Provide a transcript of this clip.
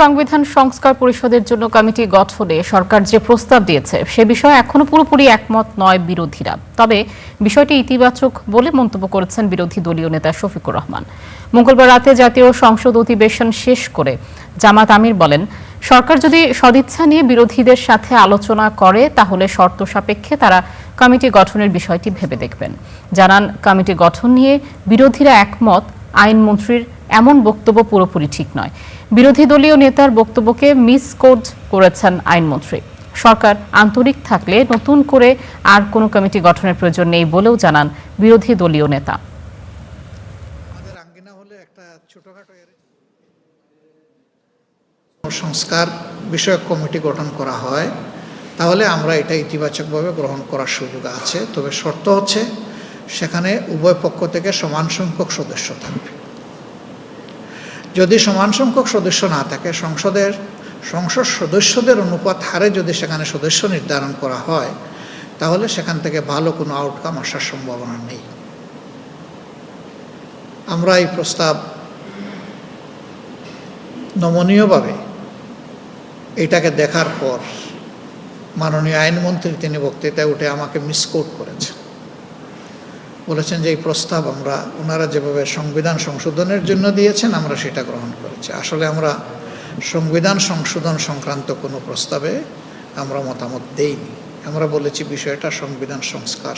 সংবিধান সংস্কার পরিষদের জন্য কমিটি গঠনে সরকার যে প্রস্তাব দিয়েছে সে বিষয়ে এখনো পুরোপুরি একমত নয় বিরোধীরা। তবে বিষয়টি ইতিবাচক বলে মন্তব্য করেছেন বিরোধী দলীয় নেতা শফিকুর রহমান। মঙ্গলবার রাতে জাতীয় সংসদ অধিবেশন শেষ করে জামাত আমির বলেন, সরকার যদি সদিচ্ছা নিয়ে বিরোধীদের সাথে আলোচনা করে তাহলে শর্ত সাপেক্ষে তারা কমিটি গঠনের বিষয়টি ভেবে দেখবেন। জানান, কমিটি গঠন নিয়ে বিরোধীরা একমত, আইনমন্ত্রীর এমন বক্তব্য পুরোপুরি ঠিক নয়। বিরোধী দলীয় নেতার বক্তব্যকে মিসকোট করেছেন আইনমন্ত্রী। সরকার আন্তরিক থাকলে নতুন করে আর কোনো কমিটি গঠনের প্রয়োজন নেই বলেও জানান বিরোধী দলীয় নেতা। সংস্কার বিষয়ক কমিটি গঠন করা হয় তাহলে আমরা এটা ইতিবাচকভাবে গ্রহণ করার সুযোগ আছে। তবে শর্ত হচ্ছে সেখানে উভয় পক্ষ থেকে সমান সংখ্যক সদস্য থাকবে। যদি সমান সংখ্যক সদস্য না থাকে, সংসদ সদস্যদের অনুপাত হারে যদি সেখানে সদস্য নির্ধারণ করা হয় তাহলে সেখান থেকে ভালো কোনো আউটকাম আসার সম্ভাবনা নেই। আমরা এই প্রস্তাব নমনীয়ভাবে এটাকে দেখার পর মাননীয় আইনমন্ত্রী তিনি বক্তৃতায় উঠে আমাকে মিসকোট করেছেন, বলেছেন যে এই প্রস্তাব ওনারা যেভাবে সংবিধান সংশোধনের জন্য দিয়েছেন আমরা সেটা গ্রহণ করেছি। আসলে আমরা সংবিধান সংশোধন সংক্রান্ত কোনো প্রস্তাবে আমরা মতামত দেইনি। আমরা বলেছি বিষয়টা সংবিধান সংস্কার